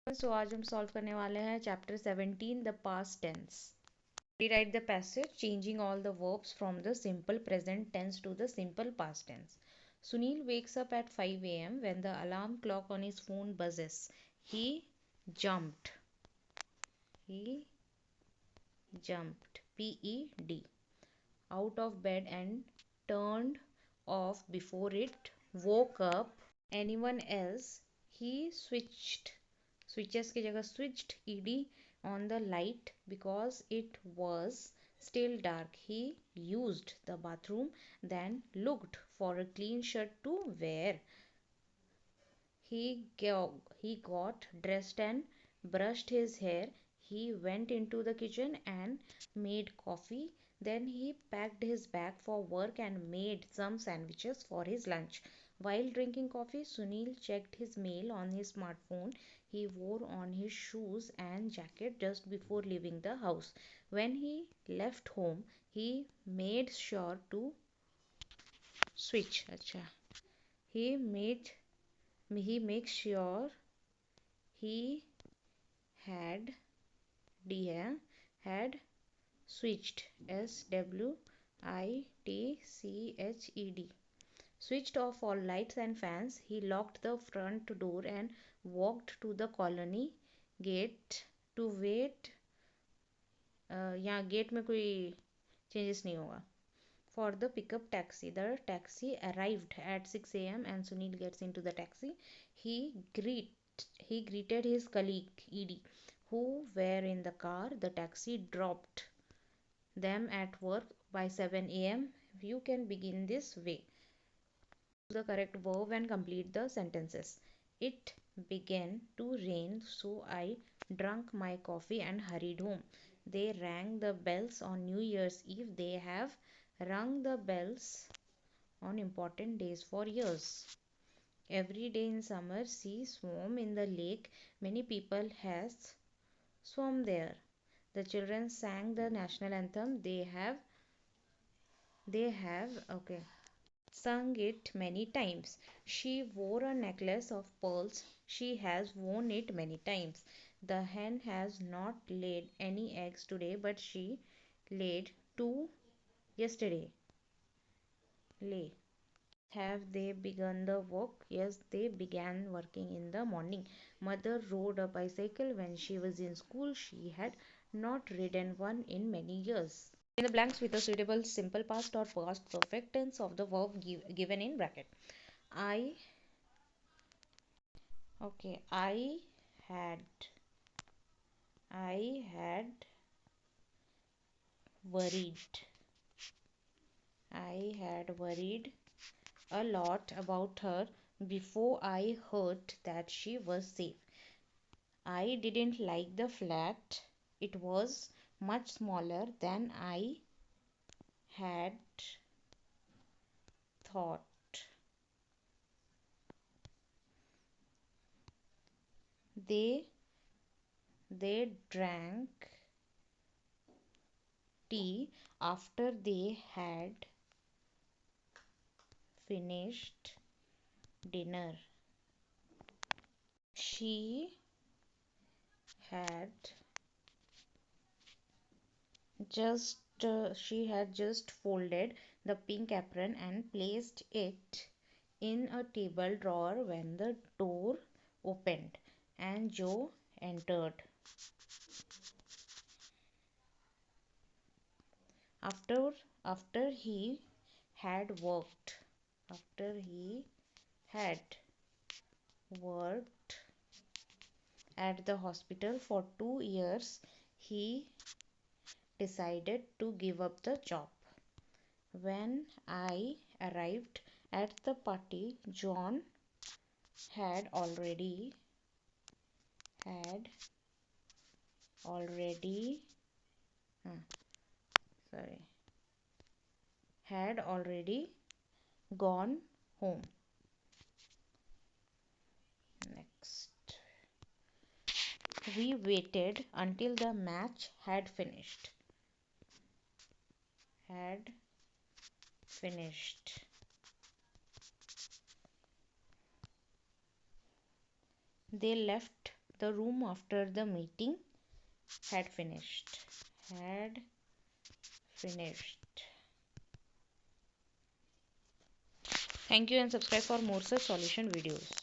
तो आज हम सॉल्व करने वाले हैं chapter 17 the past tense. Rewrite the passage, changing all the verbs from the simple present tense to the simple past tense. Sunil wakes up at 5 a.m. when the alarm clock on his phone buzzes. He jumped. He jumped. P-E-D. Out of bed and turned off before it woke up anyone else. He switches की जगह switched ed on the light because it was still dark. He used the bathroom, then looked for a clean shirt to wear. He got dressed and brushed his hair. He went into the kitchen and made coffee. Then he packed his bag for work and made some sandwiches for his lunch. While drinking coffee, Sunil checked his mail on his smartphone. He wore on his shoes and jacket just before leaving the house. When he left home, he made sure to switch. अच्छा, he made he makes sure he had D है had switched SWITCHED switched off all lights and fans. He locked the front door and walked to the colony gate to wait. यहाँ gate में कोई changes नहीं होगा. For the pickup taxi. The taxi arrived at 6 a.m. and Sunil gets into the taxi. He greeted his colleague ED who were in the car. The taxi dropped them at work by 7 a.m. You can begin this way. The correct verb and complete the sentences. It began to rain, so I drank my coffee and hurried home. They rang the bells on New Year's Eve. They have rung the bells on important days for years. Every day in summer, sea swam in the lake. Many people has swum there. The children sang the national anthem. They have sung it many times. She wore a necklace of pearls. She has worn it many times. The hen has not laid any eggs today, but she laid two yesterday. Lay. Have they begun the work? Yes, they began working in the morning. Mother rode a bicycle when she was in school. She had not ridden one in many years. In the blanks with a suitable simple past or past perfect tense of the verb given in bracket. I I had worried. I had worried a lot about her before I heard that she was safe. I didn't like the flat. It was much smaller than I had thought. They drank tea after they had finished dinner. She had just folded the pink apron and placed it in a table drawer when the door opened and Joe entered. After he had worked at the hospital for 2 years, he decided to give up the job. When I arrived at the party, John had already gone home. Next, we waited until the match had finished. They left the room after the meeting had finished. Had finished. Thank you and subscribe for more such solution videos.